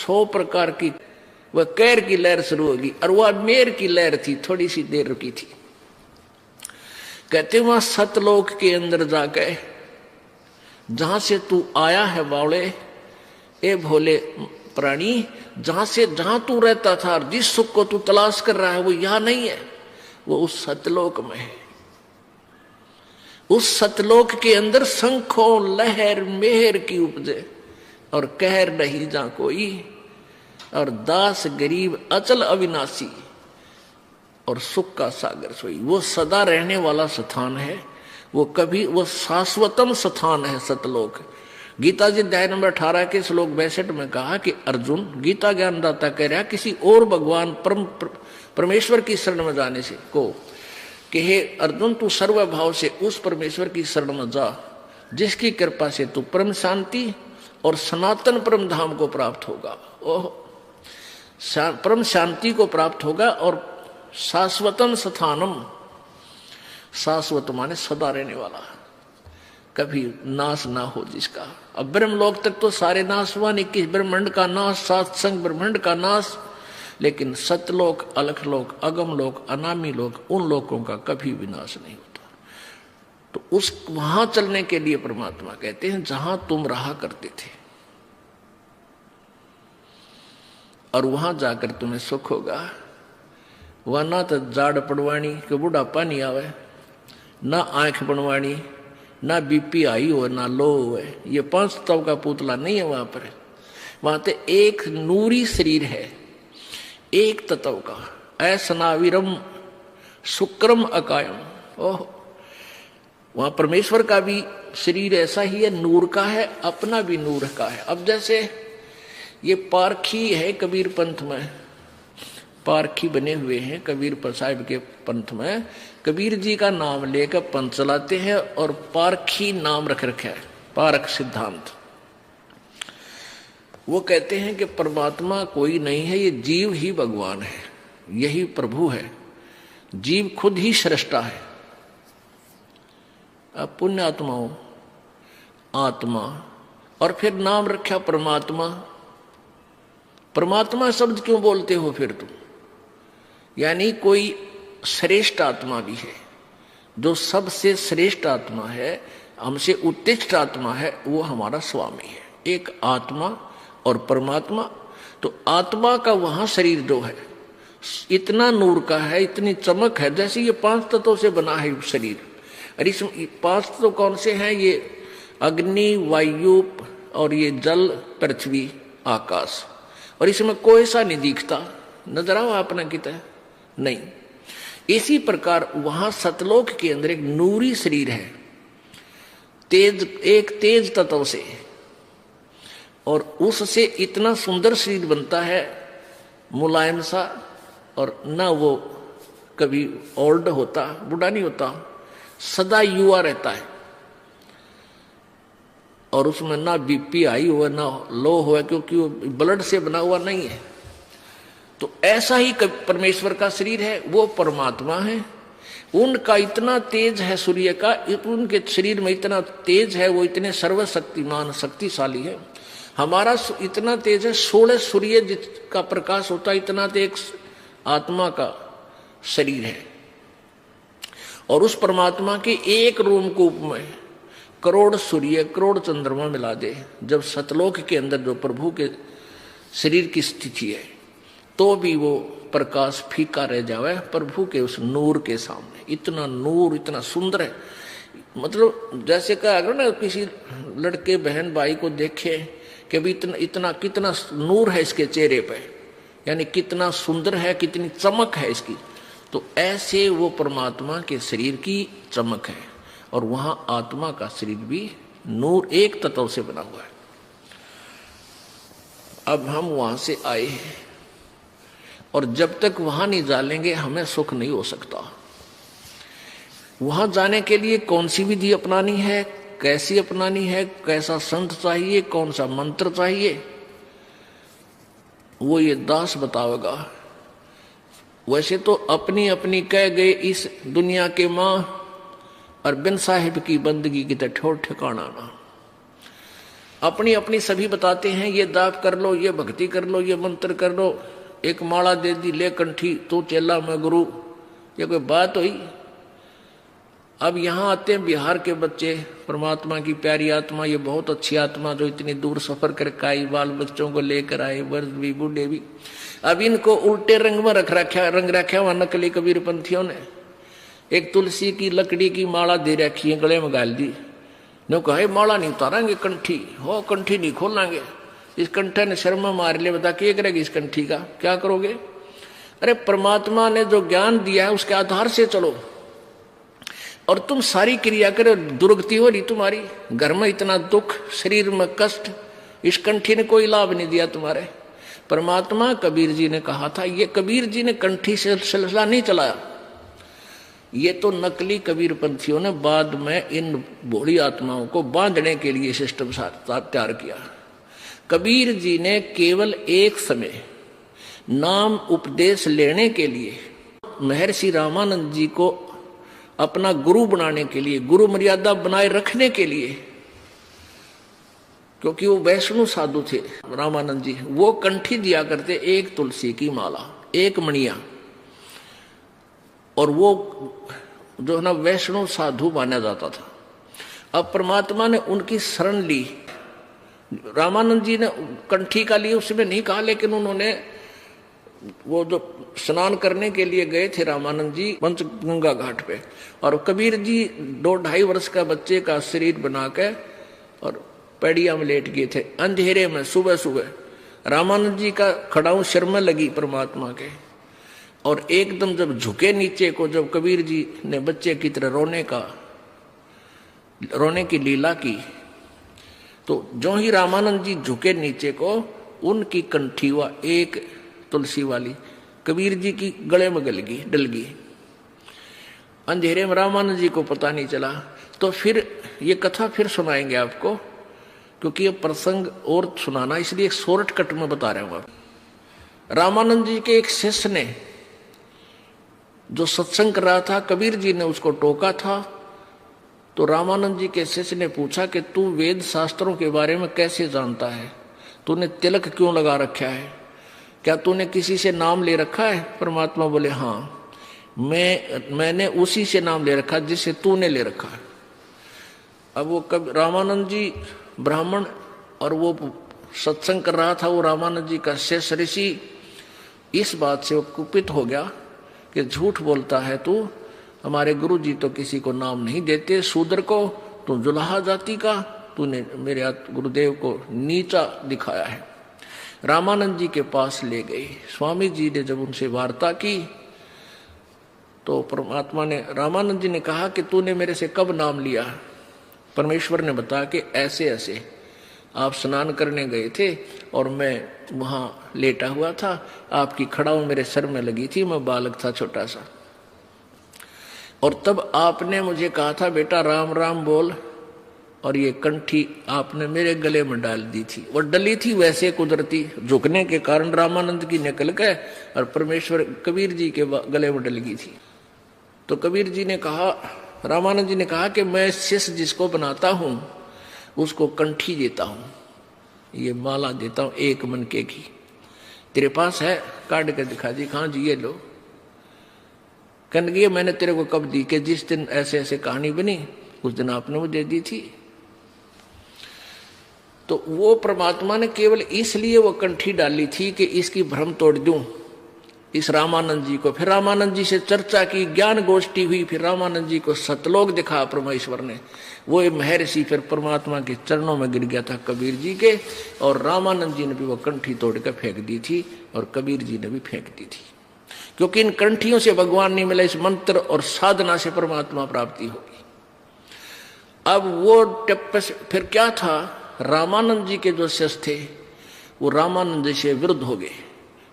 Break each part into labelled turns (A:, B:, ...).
A: 100 प्रकार की वह कैर की लहर शुरू होगी, और वह मेर की लहर थी, थोड़ी सी देर रुकी थी। कहते वहां सतलोक के अंदर जाके, जहां से तू आया है बावले, ए भोले प्राणी, जहां तू रहता था, जिस सुख को तू तलाश कर रहा है वो यहां नहीं है, वो उस सतलोक में है। उस सतलोक के अंदर शंखों लहर मेहर की उपजे, और कहर नहीं जा कोई, और दास गरीब अचल अविनाशी, और सुख का सागर सोई। वो सदा रहने वाला स्थान है, वो शाश्वतम स्थान है सतलोक। गीता जी अध्याय नंबर 18 के श्लोक 62 में कहा कि अर्जुन, गीता ज्ञानदाता कह रहा किसी और भगवान परमेश्वर की शरण में जाने से को, कि हे अर्जुन तू सर्वभाव से उस परमेश्वर की शरण में जा, जिसकी कृपा से तू परम शांति और सनातन परम धाम को प्राप्त होगा। ओह, परम शांति को प्राप्त होगा, और शाश्वतम स्थानम, शाश्वत माने सदा रहने वाला, कभी नाश ना हो जिसका। अब ब्रह्मलोक तक तो सारे नाश हुआ, 21 ब्रह्मांड का नाश, 7 संग ब्रह्मांड का नाश, लेकिन सतलोक, अलखलोक, अगम लोक, अनामी लोक, उन लोकों का कभी विनाश नहीं होता। तो उस वहां चलने के लिए परमात्मा कहते हैं जहां तुम रहा करते थे, और वहां जाकर तुम्हें सुख होगा। वह ना तो जाड़ पड़वाणी के बुढ़ापा नहीं आवे, ना आंख बनवाणी, ना बीपी हाई हो, ना लो हो। ये 5 तत्व का पुतला नहीं है वहां पर। वहां तो एक नूरी शरीर है, एक तत्व का, असनाविरम शुक्रम अकायम। ओह, वहां परमेश्वर का भी शरीर ऐसा ही है, नूर का है, अपना भी नूर का है। अब जैसे ये पारखी है कबीर पंथ में, पारखी बने हुए हैं कबीर साहिब के पंथ में, कबीर जी का नाम लेकर पंथ चलाते हैं, और पारखी नाम रख रखा है, पारख सिद्धांत। वो कहते हैं कि परमात्मा कोई नहीं है, ये जीव ही भगवान है, यही प्रभु है, जीव खुद ही सृष्टा है। अब पुण्य आत्माओं, आत्मा, और फिर नाम रखा परमात्मा। परमात्मा शब्द क्यों बोलते हो फिर तुम? यानी कोई श्रेष्ठ आत्मा भी है, जो सबसे श्रेष्ठ आत्मा है, हमसे उत्कृष्ट आत्मा है, वो हमारा स्वामी है। एक आत्मा और परमात्मा। तो आत्मा का वहां शरीर जो है इतना नूर का है, इतनी चमक है, जैसे ये 5 तत्वों से बना है शरीर। और इस 5 तत्व कौन से हैं? ये अग्नि, वायु, और ये जल, पृथ्वी, आकाश। और इसमें कोई सा नहीं दिखता, नजर आओ आपने कितना नहीं। इसी प्रकार वहां सतलोक के अंदर एक नूरी शरीर है, तेज, एक तेज तत्व से, और उससे इतना सुंदर शरीर बनता है, मुलायम सा, और ना वो कभी ओल्ड होता, बूढ़ा नहीं होता, सदा युवा रहता है। और उसमें ना बीपी हाई हुआ ना लो हुआ, क्योंकि वो ब्लड से बना हुआ नहीं है। तो ऐसा ही परमेश्वर का शरीर है, वो परमात्मा है। उनका इतना तेज है सूर्य का, उनके शरीर में इतना तेज है, वो इतने सर्वशक्तिमान शक्तिशाली है। हमारा इतना तेज है, 16 सूर्य जिसका प्रकाश होता है, इतना तेज आत्मा का शरीर है। और उस परमात्मा के एक रूप में करोड़ सूर्य, करोड़ चंद्रमा मिला दे, जब सतलोक के अंदर जो प्रभु के शरीर की स्थिति है, तो भी वो प्रकाश फीका रह जावे प्रभु के उस नूर के सामने। इतना नूर, इतना सुंदर है। मतलब जैसे कहा अगर ना किसी लड़के बहन भाई को देखे कि अभी इतना कितना नूर है इसके चेहरे पे, यानी कितना सुंदर है, कितनी चमक है इसकी, तो ऐसे वो परमात्मा के शरीर की चमक है। और वहां आत्मा का शरीर भी नूर, एक तत्व से बना हुआ है। अब हम वहां से आए हैं, और जब तक वहां नहीं जालेंगे हमें सुख नहीं हो सकता। वहां जाने के लिए कौन सी विधि अपनानी है, कैसी अपनानी है, कैसा संत चाहिए, कौन सा मंत्र चाहिए, वो ये दास बतावेगा। वैसे तो अपनी अपनी कह गए इस दुनिया के मां, और बिन साहिब की बंदगी की तो ठोर ठिकाना ना। अपनी अपनी सभी बताते हैं, ये दाप कर लो, ये भक्ति कर लो, ये मंत्र कर लो, एक माला दे दी, ले कंठी, तू चेला मैं गुरु। ये कोई बात हुई? अब यहाँ आते हैं बिहार के बच्चे, परमात्मा की प्यारी आत्मा, ये बहुत अच्छी आत्मा जो इतनी दूर सफर करके आई, बाल बच्चों को लेकर आए, वर्ष भी बूढ़े भी। अब इनको उल्टे रंग में रंग रखा हुआ नकली कबीर पंथियों ने। एक तुलसी की लकड़ी की माला दे रखी है, गले में गाल दी, ने कहा माला नहीं उतारेंगे, कंठी हो, कंठी नहीं खोलेंगे। इस कंठे ने शर्मा मार लिया, बता क्या करेगी इस कंठी का, क्या करोगे? अरे परमात्मा ने जो ज्ञान दिया है उसके आधार से चलो, और तुम सारी क्रिया करो, दुर्गति हो रही तुम्हारी, घर में इतना दुख, शरीर में कष्ट, इस कंठी ने कोई लाभ नहीं दिया तुम्हारे। परमात्मा कबीर जी ने कहा था, ये कबीर जी ने कंठी से सिलसिला नहीं चलाया, ये तो नकली कबीर पंथियों ने बाद में इन भोली आत्माओं को बांधने के लिए सिस्टम तैयार किया। कबीर जी ने केवल एक समय नाम उपदेश लेने के लिए महर्षि रामानंद जी को अपना गुरु बनाने के लिए, गुरु मर्यादा बनाए रखने के लिए, क्योंकि वो वैष्णव साधु थे रामानंद जी, वो कंठी दिया करते एक तुलसी की माला, एक मणिया, और वो जो है ना वैष्णव साधु माना जाता था। अब परमात्मा ने उनकी शरण ली। रामानंद जी ने कंठी का लिए उसमें नहीं कहा, लेकिन उन्होंने वो जो स्नान करने के लिए गए थे रामानंद जी पंचगंगा घाट पे, और कबीर जी 2-2.5 वर्ष का बच्चे का शरीर बना के और पैड़िया में लेट गए थे अंधेरे में। सुबह सुबह रामानंद जी का खड़ाऊ सिर में लगी परमात्मा के, और एकदम जब झुके नीचे को, जब कबीर जी ने बच्चे की तरह रोने की लीला की, तो जो ही रामानंद जी झुके नीचे को, उनकी कंठी हुआ एक तुलसी वाली कबीर जी की गले में डल गई। अंधेरे में रामानंद जी को पता नहीं चला। तो फिर ये कथा फिर सुनाएंगे आपको, क्योंकि ये प्रसंग और सुनाना, इसलिए एक शॉर्टकट में बता रहा हूं आप। रामानंद जी के एक शिष्य ने जो सत्संग कर रहा था, कबीर जी ने उसको टोका था। तो रामानंद जी के शिष्य ने पूछा कि तू वेद शास्त्रों के बारे में कैसे जानता है, तूने तिलक क्यों लगा रखा है, क्या तूने किसी से नाम ले रखा है? परमात्मा बोले हाँ, मैंने उसी से नाम ले रखा जिससे तूने ले रखा है। अब वो रामानंद जी ब्राह्मण, और वो सत्संग कर रहा था, वो रामानंद जी का शिष्य ऋषि, इस बात से वो कुपित हो गया कि झूठ बोलता है तू, हमारे गुरु जी तो किसी को नाम नहीं देते, शूद्र को, तू जुलाहा जाति का, तूने मेरे गुरुदेव को नीचा दिखाया है। रामानंद जी के पास ले गए। स्वामी जी ने जब उनसे वार्ता की तो परमात्मा ने, रामानंद जी ने कहा कि तूने मेरे से कब नाम लिया? परमेश्वर ने बताया कि ऐसे ऐसे आप स्नान करने गए थे और मैं वहां लेटा हुआ था, आपकी खड़ाऊ मेरे सर में लगी थी, मैं बालक था छोटा सा, और तब आपने मुझे कहा था बेटा राम राम बोल, और ये कंठी आपने मेरे गले में डाल दी थी। और डली थी वैसे कुदरती, झुकने के कारण रामानंद की निकल गए और परमेश्वर कबीर जी के गले में डल गई थी। तो कबीर जी ने कहा, रामानंद जी ने कहा कि मैं शिष्य जिसको बनाता हूं उसको कंठी देता हूं, ये माला देता हूं एक मनके की, तेरे पास है? काट के दिखा दी। हाँ जी ये लो। कहने मैंने तेरे को कब दी? कि जिस दिन ऐसे ऐसे कहानी बनी उस दिन आपने वो दे दी थी। तो वो परमात्मा ने केवल इसलिए वो कंठी डाली थी कि इसकी भ्रम तोड़ दूं इस रामानंद जी को। फिर रामानंद जी से चर्चा की, ज्ञान गोष्ठी हुई, फिर रामानंद जी को सतलोक दिखा परमेश्वर ने। वो महर्षि फिर परमात्मा के चरणों में गिर गया था कबीर जी के, और रामानंद जी ने भी वो कंठी तोड़ कर फेंक दी थी और कबीर जी ने भी फेंक दी थी, क्योंकि इन कंठियों से भगवान नहीं मिला, इस मंत्र और साधना से परमात्मा प्राप्ति होगी। अब वो फिर क्या था, रामानंद जी के जो शिष्य थे वो रामानंद जी से विरुद्ध हो गए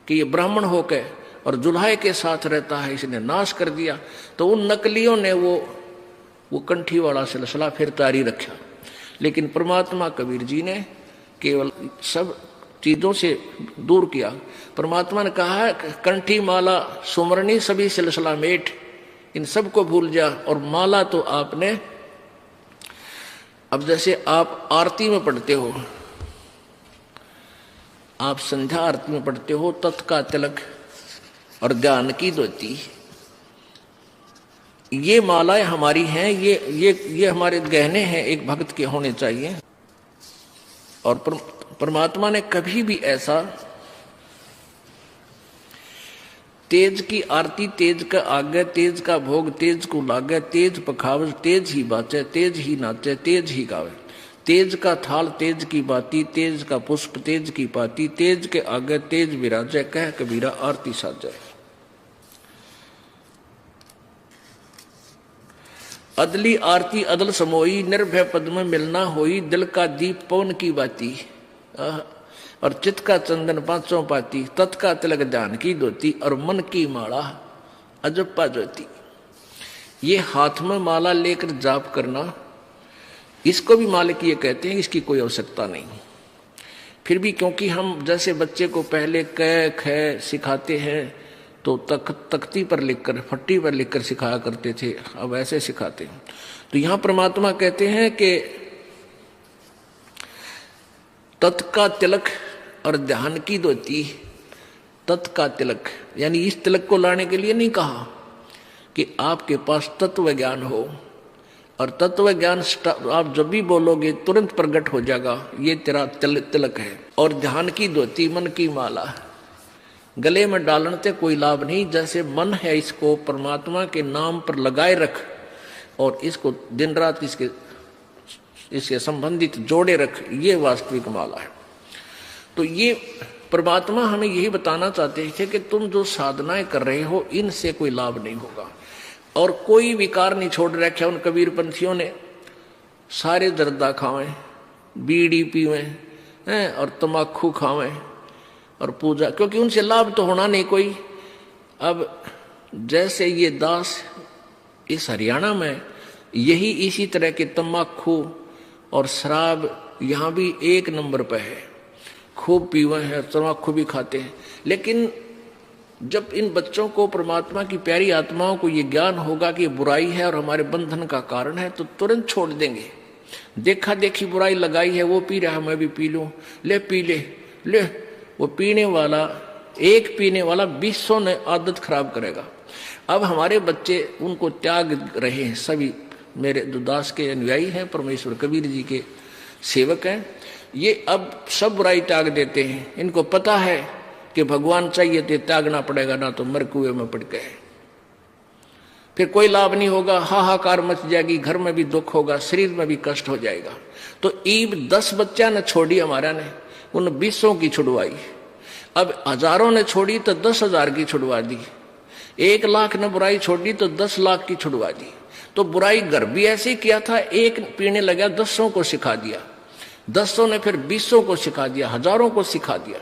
A: कि ये ब्राह्मण होकर और जुल्हाए के साथ रहता है, इसने नाश कर दिया। तो उन नकलियों ने वो कंठी वाला सिलसिला फिर जारी रखा। लेकिन परमात्मा कबीर जी ने केवल सब चीजों से दूर किया। परमात्मा ने कहा कंठी माला सुमरनी सभी सिलसिला मेट, इन सब को भूल जा। और माला तो आपने, अब जैसे आप आरती में पढ़ते हो आप संध्या आरती में पढ़ते हो तत् का तिलक और ध्यान की धोती, ये मालाएं हमारी हैं, ये हमारे गहने हैं, एक भक्त के होने चाहिए। और परमात्मा ने कभी भी ऐसा तेज की आरती तेज का आगे, तेज का भोग तेज को लागे, तेज पखावज तेज ही बाचे, तेज ही नाचे, तेज ही गावे, तेज का थाल तेज की बाती, तेज का पुष्प तेज की पाती, तेज के आगे तेज विराजे, कह कबीरा आरती साजे। अदली आरती अदल समोई, निर्भय पद में मिलना होई, दिल का दीप पवन की बाती, और चित्त का चंदन पांचों पाती, तत् का तिलक ध्यान की धोती, और मन की माला अजप्पा ज्योति। ये हाथ में माला लेकर जाप करना, इसको भी मालिकीय कहते हैं, इसकी कोई आवश्यकता नहीं। फिर भी क्योंकि हम जैसे बच्चे को पहले क ख सिखाते हैं तो तख्ती पर लिखकर, फट्टी पर लिखकर सिखाया करते थे, अब ऐसे सिखाते हैं। तो यहां परमात्मा कहते हैं कि तत् का तिलक और ध्यान की धोती, तत् का तिलक यानी इस तिलक को लाने के लिए नहीं कहा कि आपके पास तत्व ज्ञान हो, और तत्व ज्ञान आप जब भी बोलोगे तुरंत प्रकट हो जाएगा, ये तेरा तिलक है। और ध्यान की धोती, मन की माला गले में डालने से कोई लाभ नहीं, जैसे मन है इसको परमात्मा के नाम पर लगाए रख, और इसको दिन रात इसके संबंधित जोड़े रख, ये वास्तविक माला है। तो ये परमात्मा हमें यही बताना चाहते थे कि तुम जो साधनाएं कर रहे हो इनसे कोई लाभ नहीं होगा, और कोई विकार नहीं छोड़ रखा उन कबीर पंथियों ने। सारे जर्दा खावें, बीड़ी पीवें और तम्बाकू खावें और पूजा, क्योंकि उनसे लाभ तो होना नहीं कोई। अब जैसे ये दास इस हरियाणा में यही इसी तरह के तम्बाकू और शराब यहाँ भी एक नंबर पे है, खूब पीवे हैं, तम्बाकू भी खाते हैं। लेकिन जब इन बच्चों को परमात्मा की प्यारी आत्माओं को ये ज्ञान होगा कि ये बुराई है और हमारे बंधन का कारण है, तो तुरंत छोड़ देंगे। देखा देखी बुराई लगाई है, वो पी रहा है मैं भी पी लूं, ले पी ले। वो पीने वाला, एक पीने वाला 200 ने आदत खराब करेगा। अब हमारे बच्चे उनको त्याग रहे हैं, सभी मेरे जो दास के अनुयायी हैं, परमेश्वर कबीर जी के सेवक हैं, ये अब सब बुराई त्याग देते हैं। इनको पता है कि भगवान चाहिए तो त्यागना पड़ेगा, ना तो मर कुएं में पड़ गए, फिर कोई लाभ नहीं होगा, हाहाकार मच जाएगी, घर में भी दुख होगा, शरीर में भी कष्ट हो जाएगा। तो ईब 10 बच्चा ने छोड़ी हमारा ने, उन 20 की छुड़वाई। अब हजारों ने छोड़ी तो 10,000 की छुड़वा दी, 1 लाख ने बुराई छोड़ी तो 10 लाख की छुड़वा दी। तो बुराई घर भी ऐसे ही किया था, एक पीने लगा 10 को सिखा दिया, 10 ने फिर 20 को सिखा दिया, हजारों को सिखा दिया।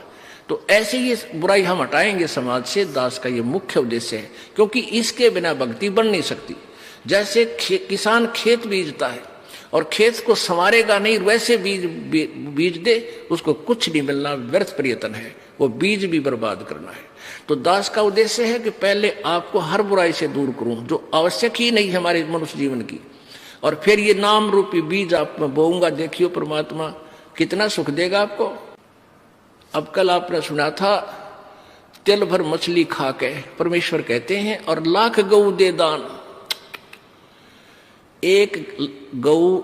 A: तो ऐसे ही बुराई हम हटाएंगे समाज से, दास का ये मुख्य उद्देश्य है, क्योंकि इसके बिना भक्ति बन नहीं सकती। जैसे किसान खेत बीजता है और खेत को संवारेगा नहीं, वैसे बीज दे, उसको कुछ नहीं मिलना, व्यर्थ प्रयत्न है, वो बीज भी बर्बाद करना है। तो दास का उद्देश्य है कि पहले आपको हर बुराई से दूर करूं जो आवश्यक ही नहीं है हमारे मनुष्य जीवन की, और फिर ये नाम रूपी बीज आप में बोऊंगा। देखियो परमात्मा कितना सुख देगा आपको। अब कल आपने सुना था, तिल भर मछली खा के परमेश्वर कहते हैं और लाख गऊ दे दान। एक गऊ,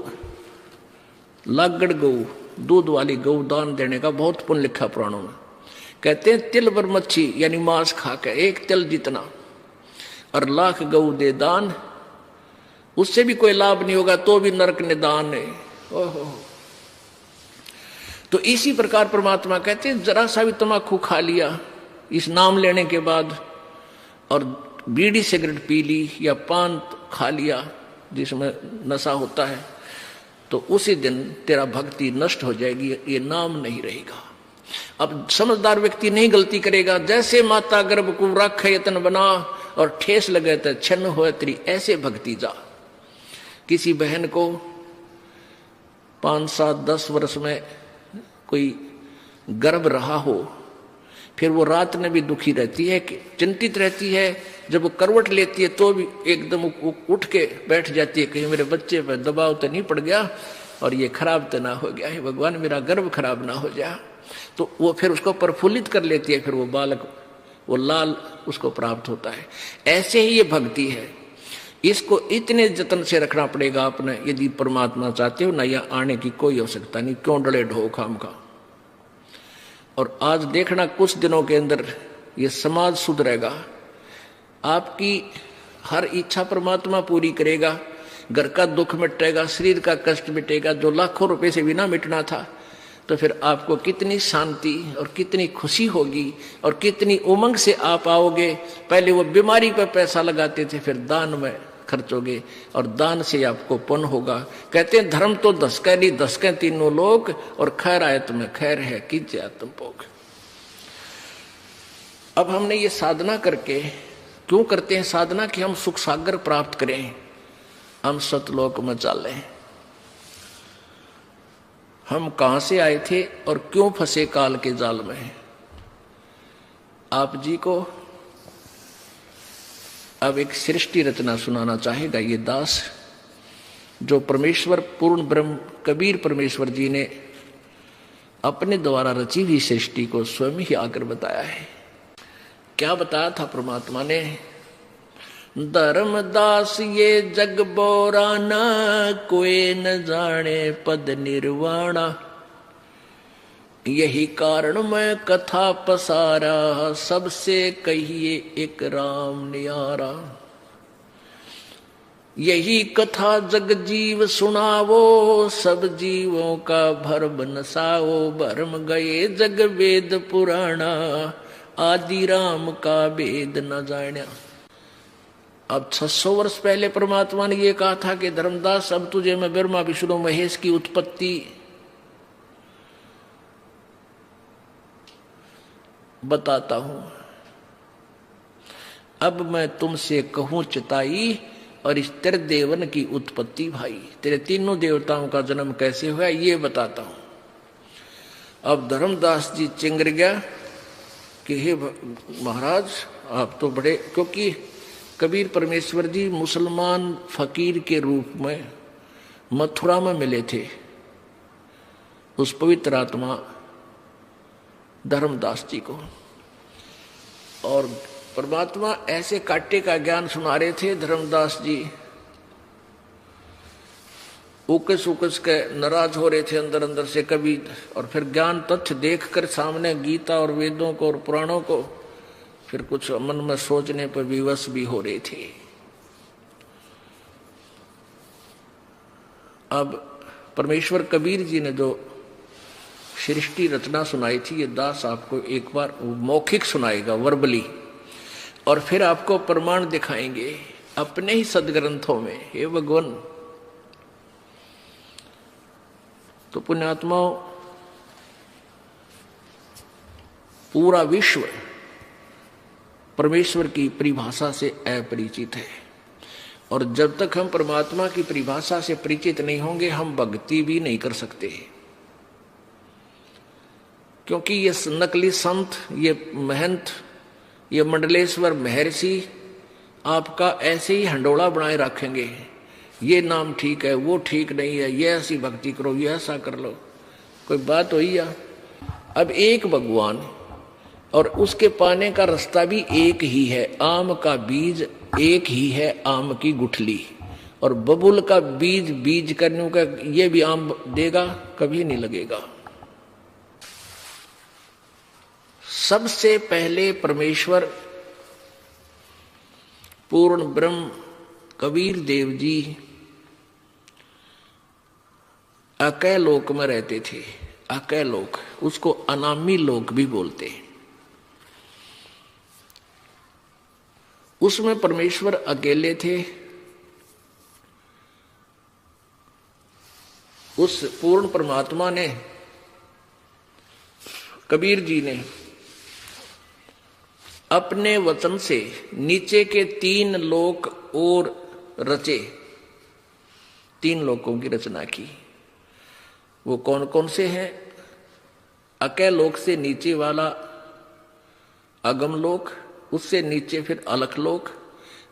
A: लागड़ गऊ, दूध वाली गऊ दान देने का बहुत पुण्य लिखा पुराणों में। कहते हैं तिल भर मच्छी यानी मांस खा के, एक तिल जितना, और लाख गऊ दे दान, उससे भी कोई लाभ नहीं होगा, तो भी नरक निदान है। ओहो। तो इसी प्रकार परमात्मा कहते हैं जरा सा भी तम्बाकू खा लिया इस नाम लेने के बाद, और बीड़ी सिगरेट पी ली या पान खा लिया जिसमें नशा होता है, तो उसी दिन तेरा भक्ति नष्ट हो जाएगी, ये नाम नहीं रहेगा। अब समझदार व्यक्ति नहीं गलती करेगा। जैसे माता गर्भ को रख यतन बना और ठेस लगे तो छन्न हो तेरी, ऐसे भक्ति जा। किसी बहन को 5, 7, 10 वर्ष में कोई गर्भ रहा हो, फिर वो रात में भी दुखी रहती है, चिंतित रहती है, जब वो करवट लेती है तो भी एकदम उठ के बैठ जाती है, कहीं मेरे बच्चे पर दबाव तो नहीं पड़ गया और ये खराब तो ना हो गया है, भगवान मेरा गर्भ खराब ना हो जाए। तो वो फिर उसको प्रफुल्लित कर लेती है, फिर वो बालक, वो लाल उसको प्राप्त होता है। ऐसे ही ये भक्ति है, इसको इतने जतन से रखना पड़ेगा आपने, यदि परमात्मा चाहते हो ना, या आने की कोई आवश्यकता नहीं, क्यों डले ढो खाम का। और आज देखना कुछ दिनों के अंदर ये समाज सुधरेगा, आपकी हर इच्छा परमात्मा पूरी करेगा, घर का दुख मिटेगा, शरीर का कष्ट मिटेगा, जो लाखों रुपए से बिना मिटना था। तो फिर आपको कितनी शांति और कितनी खुशी होगी और कितनी उमंग से आप आओगे। पहले वो बीमारी पर पैसा लगाते थे, फिर दान में खर्चोगे और दान से आपको पुण्य होगा। कहते हैं धर्म तो दसके नहीं, दसके तीनों लोग, और खैर आए तुम्हें खैर है कीजिए आत्म भोग। अब हमने ये साधना करके, क्यों करते हैं साधना? कि हम सुख सागर प्राप्त करें, हम सतलोक में चलें। हम कहां से आए थे और क्यों फंसे काल के जाल में? आप जी को अब एक सृष्टि रचना सुनाना चाहेगा ये दास, जो परमेश्वर पूर्ण ब्रह्म कबीर परमेश्वर जी ने अपने द्वारा रची हुई सृष्टि को स्वयं ही आकर बताया है। क्या बताया था परमात्मा ने? धर्मदास ये जग बोराना, कोई न जाने पद निर्वाणा। यही कारण मैं कथा पसारा, सबसे कहिए एक राम नियारा। यही कथा जग जीव सुनावो, सब जीवों का भरम नसाओ। भरम गए जग वेद पुराणा, आदि राम का वेद न जाण्या। अब 600 वर्ष पहले परमात्मा ने ये कहा था कि धर्मदास अब तुझे मैं ब्रह्मा विष्णु महेश की उत्पत्ति बताता हूं। अब मैं तुमसे कहूं चिताई, और इस तेरे देवन की उत्पत्ति भाई, तेरे तीनों देवताओं का जन्म कैसे हुआ ये बताता हूं। अब धर्मदास जी चिंगर गया कि हे महाराज आप तो बड़े, क्योंकि कबीर परमेश्वर जी मुसलमान फकीर के रूप में मथुरा में मिले थे उस पवित्र आत्मा धर्मदास जी को, और परमात्मा ऐसे काटे का ज्ञान सुना रहे थे। धर्मदास जी उकस उकस के नाराज हो रहे थे अंदर अंदर से कभी, और फिर ज्ञान तथ्य देखकर सामने गीता और वेदों को और पुराणों को, फिर कुछ मन में सोचने पर विवश भी हो रहे थे। अब परमेश्वर कबीर जी ने जो सृष्टि रचना सुनाई थी, ये दास आपको एक बार मौखिक सुनाएगा वर्बली, और फिर आपको प्रमाण दिखाएंगे अपने ही सदग्रंथों में। हे भगवान, तो पुण्यात्माओं, पूरा विश्व परमेश्वर की परिभाषा से अपरिचित है, और जब तक हम परमात्मा की परिभाषा से परिचित नहीं होंगे हम भक्ति भी नहीं कर सकते। क्योंकि ये नकली संत, ये महंत, ये मंडलेश्वर महर्षि आपका ऐसे ही हंडोला बनाए रखेंगे, ये नाम ठीक है वो ठीक नहीं है, ये ऐसी भक्ति करो ये ऐसा कर लो। कोई बात हुई या? अब एक भगवान और उसके पाने का रास्ता भी एक ही है। आम का बीज एक ही है, आम की गुठली, और बबुल का बीज बीज करने का ये भी आम देगा, कभी नहीं लगेगा। सबसे पहले परमेश्वर पूर्ण ब्रह्म कबीर देव जी अकय लोक में रहते थे। अकय लोक, उसको अनामी लोक भी बोलते हैं। उसमें परमेश्वर अकेले थे। उस पूर्ण परमात्मा ने, कबीर जी ने अपने वचन से नीचे के 3 लोक और रचे, 3 लोकों की रचना की। वो कौन कौन से हैं? अकय लोक से नीचे वाला अगम लोक, उससे नीचे फिर अलख लोक,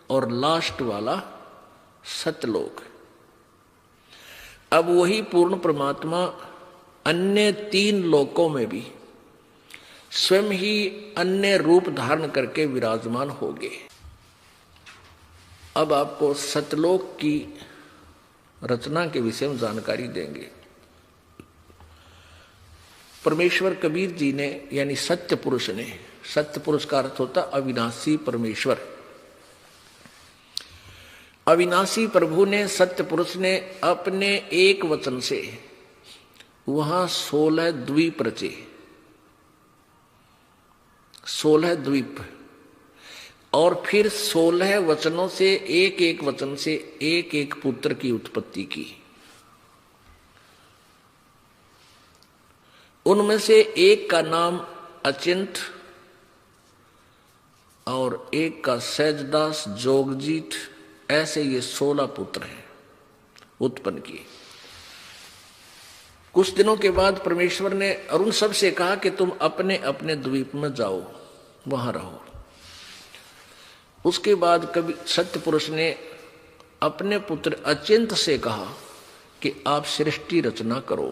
A: और लास्ट वाला सतलोक। अब वही पूर्ण परमात्मा अन्य 3 लोकों में भी स्वयं ही अन्य रूप धारण करके विराजमान होंगे। अब आपको सतलोक की रचना के विषय में जानकारी देंगे। परमेश्वर कबीर जी ने, यानी सत्य पुरुष ने, सत्य पुरुष का अर्थ होता अविनाशी परमेश्वर, अविनाशी प्रभु ने, सत्य पुरुष ने अपने एक वचन से वहां 16 द्वीप रचे, 16 द्वीप, और फिर 16 वचनों से, एक एक वचन से एक एक पुत्र की उत्पत्ति की। उनमें से एक का नाम अचिंत और एक का सहजदास, जोगजीत, ऐसे ये 16 पुत्र हैं उत्पन्न किए। कुछ दिनों के बाद परमेश्वर ने अरुण सब से कहा कि तुम अपने अपने द्वीप में जाओ, वहां रहो। उसके बाद कभी सत्य पुरुष ने अपने पुत्र अचिंत से कहा कि आप सृष्टि रचना करो।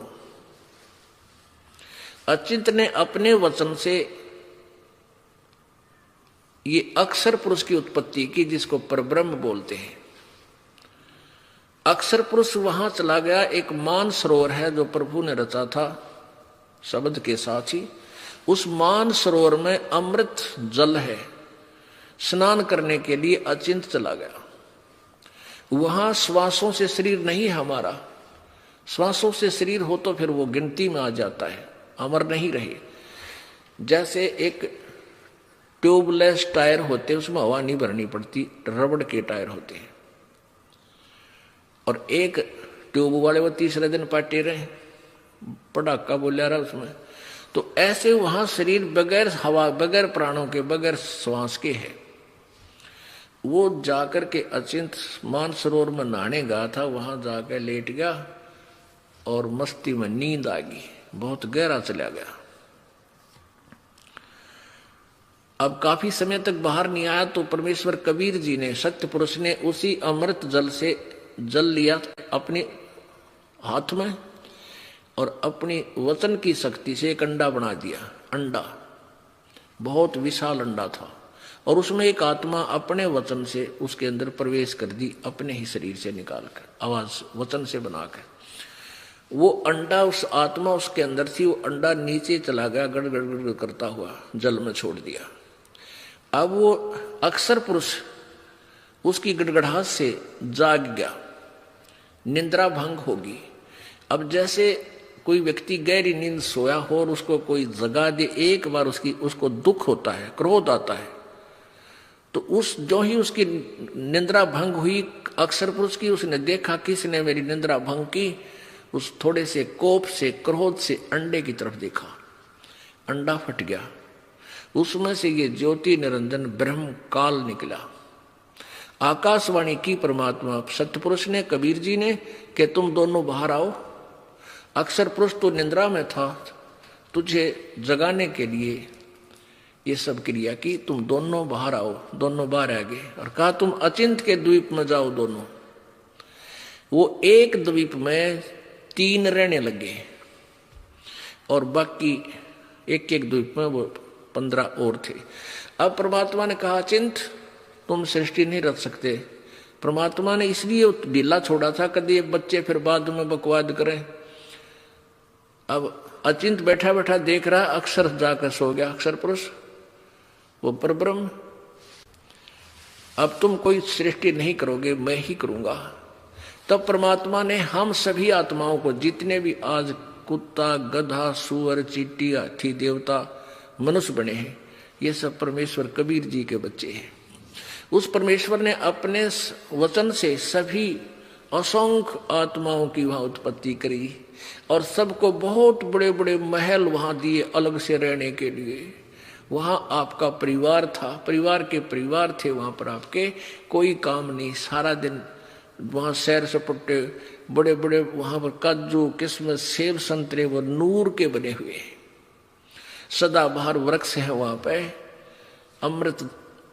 A: अचिंत ने अपने वचन से ये अक्षर पुरुष की उत्पत्ति की, जिसको परब्रह्म बोलते हैं। अक्षर पुरुष वहां चला गया। एक मान सरोवर है जो प्रभु ने रचा था शब्द के साथ ही। उस मान सरोवर में अमृत जल है। स्नान करने के लिए अचिंत चला गया। वहां श्वासों से शरीर नहीं हमारा, श्वासों से शरीर हो तो फिर वो गिनती में आ जाता है, अमर नहीं रहे। जैसे एक ट्यूबलेस टायर होते, उसमें हवा नहीं भरनी पड़ती, रबड़ के टायर होते हैं। और एक ट्यूब वाले वो तीसरे दिन पाटे रहे, पटाखा बोलिया रहा उसमें। तो ऐसे वहां शरीर बगैर हवा, बगैर प्राणों के, बगैर श्वास के है। वो जाकर के अचिंत मानसरोवर में नहाने गया था, वहां जाकर लेट गया और मस्ती में नींद आ गई, बहुत गहरा चला गया। अब काफी समय तक बाहर नहीं आया तो परमेश्वर कबीर जी ने, सत्य पुरुष ने, उसी अमृत जल से जल लिया अपने हाथ में और अपनी वचन की शक्ति से एक अंडा बना दिया। अंडा बहुत विशाल अंडा था और उसमें एक आत्मा अपने वचन से उसके अंदर प्रवेश कर दी, अपने ही शरीर से निकालकर, आवाज वचन से बनाकर। वो अंडा, उस आत्मा उसके अंदर थी, वो अंडा नीचे चला गया, गड़गड़ गड़गड़ करता हुआ जल में छोड़ दिया। अब वो अक्षर पुरुष उसकी गड़गड़ाहट से जाग गया, निंद्रा भंग होगी। अब जैसे कोई व्यक्ति गहरी नींद सोया हो और उसको कोई जगा दे, एक बार उसको दुख होता है, क्रोध आता है, तो जो ही उसकी निंद्रा भंग हुई अक्षर पुरुष की, उसने देखा किसने मेरी निंद्रा भंग की। उस थोड़े से कोप से, क्रोध से अंडे की तरफ देखा, अंडा फट गया, उसमें से ये ज्योति निरंजन ब्रह्म काल निकला। आकाशवाणी की परमात्मा सत्यपुरुष ने, कबीर जी ने, कि तुम दोनों बाहर आओ। अक्षर पुरुष तो निंद्रा में था, तुझे जगाने के लिए ये सब क्रिया की, तुम दोनों बाहर आओ। दोनों बाहर आ गए और कहा तुम अचिंत के द्वीप में जाओ दोनों। वो एक द्वीप में 3 रहने लगे और बाकी एक एक द्वीप में वो 15 और थे। अब परमात्मा ने कहा अचिंत तुम सृष्टि नहीं रच सकते। परमात्मा ने इसलिए ढीला छोड़ा था कभी ये बच्चे फिर बाद में बकवाद करें। अब अचिंत बैठा बैठा देख रहा, अक्षर जाकर सो गया, अक्षर पुरुष वो परब्रह्म। अब तुम कोई सृष्टि नहीं करोगे, मैं ही करूंगा। तब परमात्मा ने हम सभी आत्माओं को, जितने भी आज कुत्ता, गधा, सुअर, चींटी, हाथी, देवता, मनुष्य बने हैं, ये सब परमेश्वर कबीर जी के बच्चे हैं। उस परमेश्वर ने अपने वचन से सभी असंख्य आत्माओं की वहां उत्पत्ति करी और सबको बहुत बड़े बड़े महल वहां दिए अलग से रहने के लिए। वहां आपका परिवार था, परिवार के परिवार थे वहां पर आपके, कोई काम नहीं, सारा दिन वहां सैर सपट्टे, बड़े बड़े वहां पर काजू, किस्मत, सेब, संतरे वो नूर के बने हुए, सदाबहार वृक्ष है वहां पे, अमृत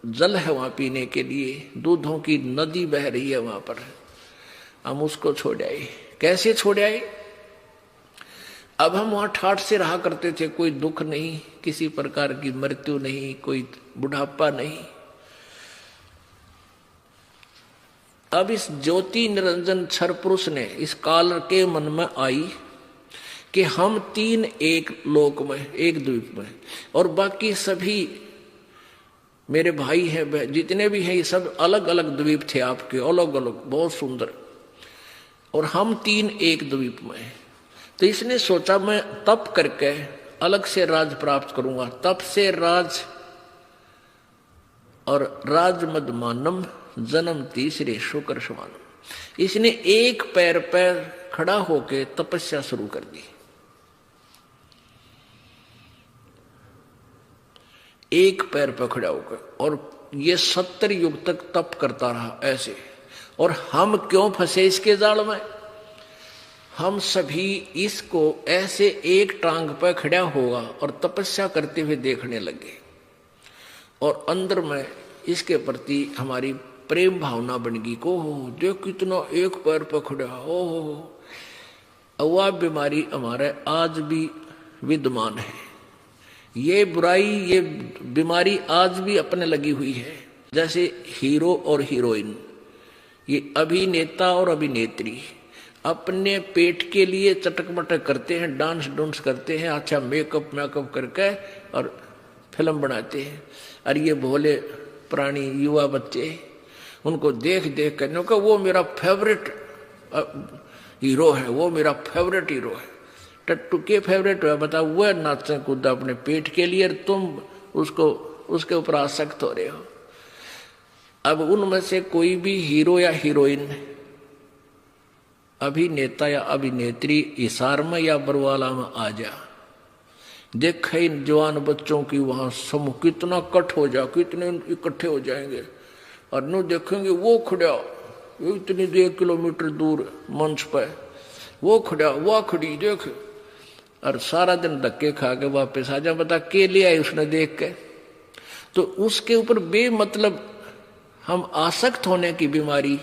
A: जल है वहां पीने के लिए, दूधों की नदी बह रही है वहां पर। हम उसको छोड़ आए। कैसे छोड़ आए? अब हम वहां ठाठ से रहा करते थे, कोई दुख नहीं, किसी प्रकार की मृत्यु नहीं, कोई बुढ़ापा नहीं। अब इस ज्योति निरंजन क्षर पुरुष ने इस काल के मन में आई कि हम तीन एक लोक में, एक द्वीप में, और बाकी सभी मेरे भाई हैं, जितने भी हैं, ये सब अलग अलग द्वीप थे आपके, अलग अलग, बहुत सुंदर, और हम तीन एक द्वीप में। तो इसने सोचा मैं तप करके अलग से राज प्राप्त करूंगा। तप से राज, और राज मद मानम जन्म तीसरे शुक्र समानम। इसने एक पैर पर खड़ा होके तपस्या शुरू कर दी। एक पैर पर खड़ा होकर, और ये 70 युग तक तप करता रहा ऐसे। और हम क्यों फंसे इसके जाल में? हम सभी इसको ऐसे एक टांग पर खड़ा होगा और तपस्या करते हुए देखने लगे, और अंदर में इसके प्रति हमारी प्रेम भावना बन गई। को देख कितना एक पैर पर खड़ा, वह बीमारी हमारे आज भी विद्यमान है। ये बुराई, ये बीमारी आज भी अपने लगी हुई है। जैसे हीरो और हीरोइन, ये अभिनेता और अभिनेत्री अपने पेट के लिए चटक मटक करते हैं, डांस डूंस करते हैं, अच्छा मेकअप करके और फिल्म बनाते हैं। और ये भोले प्राणी युवा बच्चे उनको देख देख कर वो मेरा फेवरेट हीरो है, वो मेरा फेवरेट हीरो है। टट्टू के फेवरेट है, बताओ, वह नाचे कूदा अपने पेट के लिए, तुम उसके ऊपर आसक्त हो रहे हो। अब उनमें से कोई भी हीरो या हीरोइन, अभिनेता या अभिनेत्री हिसार में या बरवाला में आ जा, देखे इन जवान बच्चों की वहां समूह कितना कट हो जा, कितने इकट्ठे हो जाएंगे, और नु देखेंगे वो खड़ा इतनी 1 किलोमीटर दूर मंच पर, वो खड़ा, वह खड़ी, देख, और सारा दिन धक्के खा के वापस आ जा। बता के ले आई उसने देख के? तो उसके ऊपर बेमतलब हम आसक्त होने की बीमारी